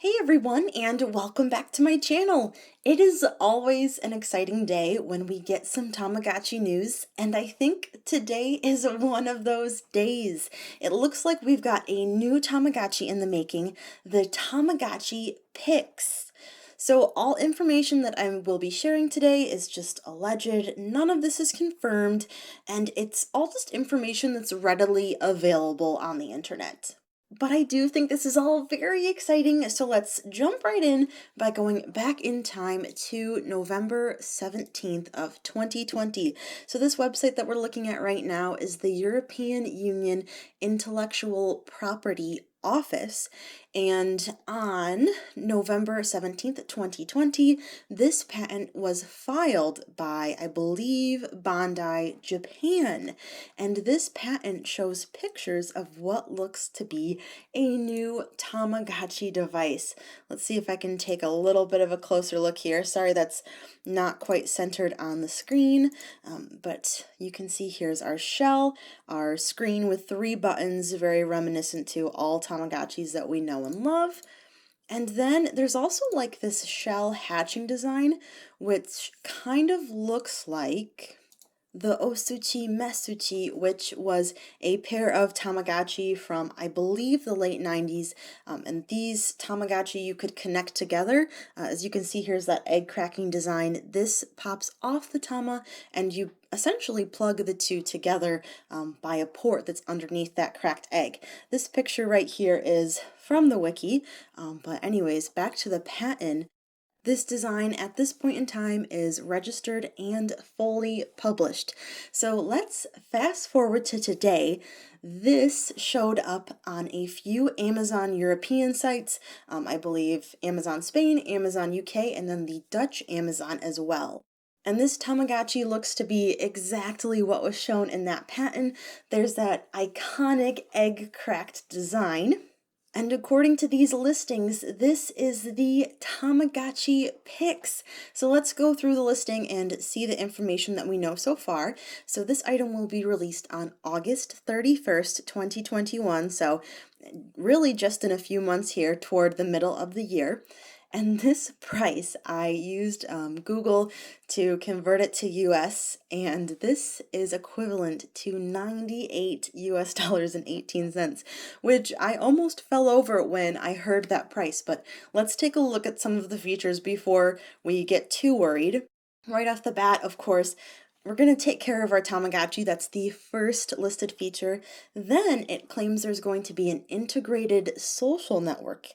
Hey everyone, and welcome back to my channel. It is always an exciting day when we get some Tamagotchi news, and I think today is one of those days. It looks like we've got a new Tamagotchi in the making, the Tamagotchi Pics. So all information that I will be sharing today is just alleged, none of this is confirmed, and it's all just information that's readily available on the internet. But I do think this is all very exciting, so let's jump right in by going back in time to November 17th of 2020. So this website that we're looking at right now is the European Union Intellectual Property Office, and on November 17th, 2020, this patent was filed by, I believe, Bandai Japan. And this patent shows pictures of what looks to be a new Tamagotchi device. Let's see if I can take a little bit of a closer look here. Sorry, that's not quite centered on the screen, but you can see here's our shell, our screen with 3 buttons, very reminiscent to all Tamagotchis that we know and love. And then there's also like this shell hatching design, which kind of looks like the Osuchi Mesuchi, which was a pair of Tamagotchi from, I believe, the late 90s. And these Tamagotchi you could connect together. As you can see, here's that egg cracking design. This pops off the Tama, and you essentially plug the two together by a port that's underneath that cracked egg. This picture right here is from the wiki. But anyways, back to the patent. This design at this point in time is registered and fully published. So let's fast forward to today. This showed up on a few Amazon European sites, I believe Amazon Spain, Amazon UK, and then the Dutch Amazon as well. And this Tamagotchi looks to be exactly what was shown in that patent. There's that iconic egg cracked design. And according to these listings, this is the Tamagotchi Pics. So let's go through the listing and see the information that we know so far. So this item will be released on August 31st, 2021. So really just in a few months here toward the middle of the year. And this price, I used Google to convert it to US, and this is equivalent to 98 US dollars and 18 cents, which I almost fell over when I heard that price. But let's take a look at some of the features before we get too worried. Right off the bat, of course, we're going to take care of our Tamagotchi. That's the first listed feature. Then it claims there's going to be an integrated social network,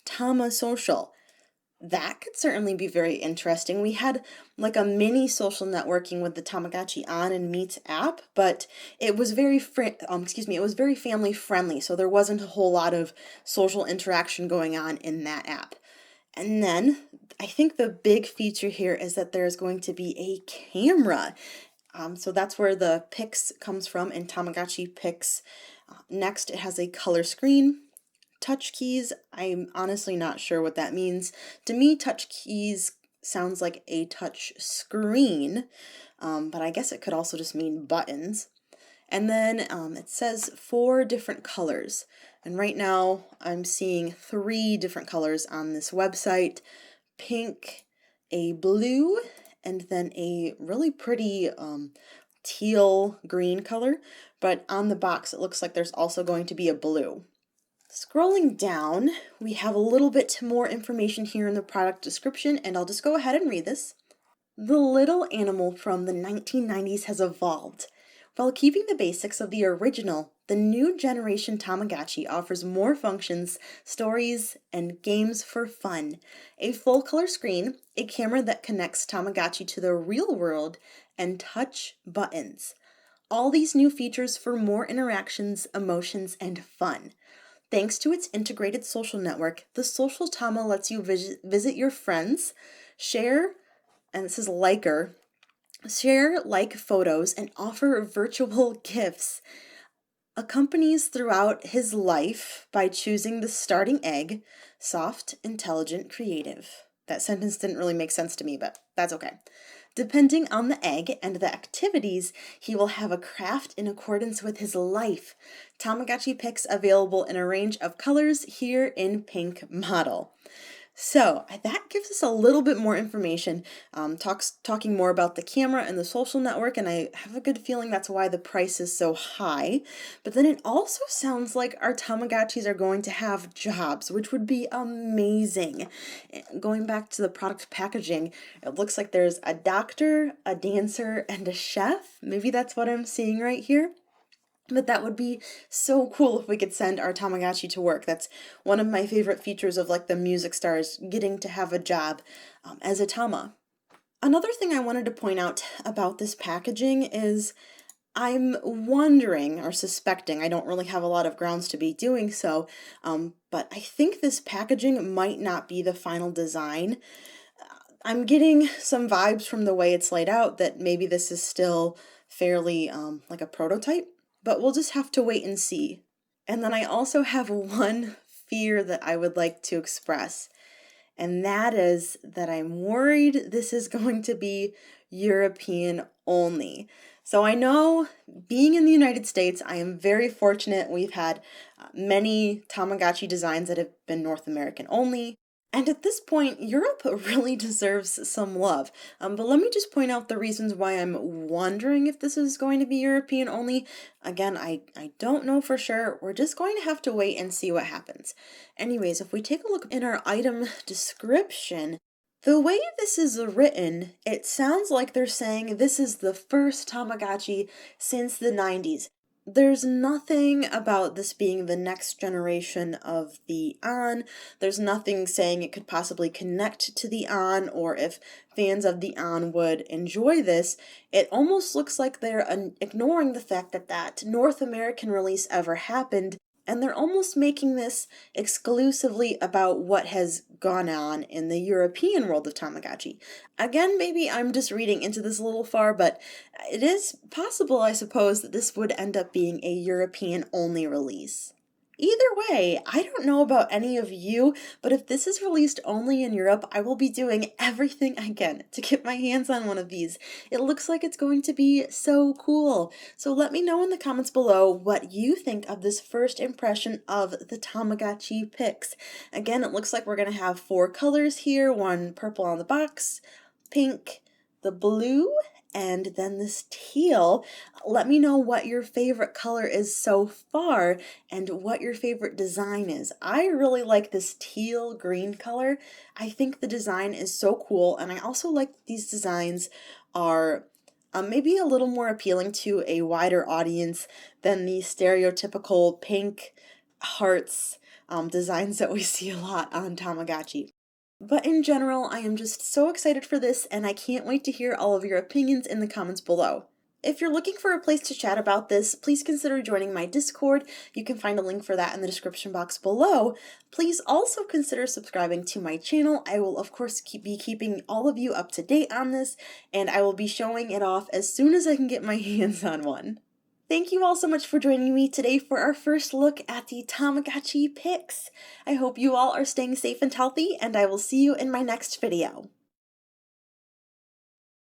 Tama Social. That could certainly be very interesting. We had like a mini social networking with the Tamagotchi On and Meet app, but it was very it was very family friendly, so there wasn't a whole lot of social interaction going on in that app. And then I think the big feature here is that there's going to be a camera. So that's where the Pics comes from in Tamagotchi Pics. Next, it has a color screen. Touch keys, I'm honestly not sure what that means. To me, touch keys sounds like a touch screen, but I guess it could also just mean buttons. And then it says 4 different colors. And right now I'm seeing 3 different colors on this website: pink, a blue, and then a really pretty teal green color. But on the box, it looks like there's also going to be a blue. Scrolling down, we have a little bit more information here in the product description, and I'll just go ahead and read this. The little animal from the 1990s has evolved. While keeping the basics of the original, the new generation Tamagotchi offers more functions, stories, and games for fun. A full-color screen, a camera that connects Tamagotchi to the real world, and touch buttons. All these new features for more interactions, emotions, and fun. Thanks to its integrated social network, the Social Tama lets you visit your friends, share, and this is liker, share like photos, and offer virtual gifts. Accompanies throughout his life by choosing the starting egg, soft, intelligent, creative. That sentence didn't really make sense to me, but that's okay. Depending on the egg and the activities, he will have a craft in accordance with his life. Tamagotchi Pics available in a range of colors here in pink model. So that gives us a little bit more information, talking more about the camera and the social network, and I have a good feeling that's why the price is so high. But then it also sounds like our Tamagotchis are going to have jobs, which would be amazing. Going back to the product packaging, it looks like there's a doctor, a dancer, and a chef. Maybe that's what I'm seeing right here. But that would be so cool if we could send our Tamagotchi to work. That's one of my favorite features of like the music stars, getting to have a job as a Tama. Another thing I wanted to point out about this packaging is I'm wondering or suspecting, I don't really have a lot of grounds to be doing so, but I think this packaging might not be the final design. I'm getting some vibes from the way it's laid out that maybe this is still fairly like a prototype, but we'll just have to wait and see. And then I also have one fear that I would like to express, and that is that I'm worried this is going to be European only. So I know, being in the United States, I am very fortunate. We've had many Tamagotchi designs that have been North American only. And at this point, Europe really deserves some love. But let me just point out the reasons why I'm wondering if this is going to be European only. Again, I don't know for sure. We're just going to have to wait and see what happens. Anyways, if we take a look in our item description, the way this is written, it sounds like they're saying this is the first Tamagotchi since the 90s. There's nothing about this being the next generation of the On. There's nothing saying it could possibly connect to the On, or if fans of the On would enjoy this. It almost looks like they're ignoring the fact that that North American release ever happened, and they're almost making this exclusively about what has gone on in the European world of Tamagotchi. Again, maybe I'm just reading into this a little far, but it is possible, I suppose, that this would end up being a European-only release. Either way, I don't know about any of you, but if this is released only in Europe, I will be doing everything I can to get my hands on one of these. It looks like it's going to be so cool. So let me know in the comments below what you think of this first impression of the Tamagotchi Pics. Again, it looks like we're going to have 4 colors here, one purple on the box, pink, the blue, and then this teal. Let me know what your favorite color is so far and what your favorite design is. I really like this teal green color. I think the design is so cool, and I also like that these designs are maybe a little more appealing to a wider audience than the stereotypical pink hearts designs that we see a lot on Tamagotchi. But in general, I am just so excited for this, and I can't wait to hear all of your opinions in the comments below. If you're looking for a place to chat about this, please consider joining my Discord. You can find a link for that in the description box below. Please also consider subscribing to my channel. I will, of course, be keeping all of you up to date on this, and I will be showing it off as soon as I can get my hands on one. Thank you all so much for joining me today for our first look at the Tamagotchi Pics. I hope you all are staying safe and healthy, and I will see you in my next video.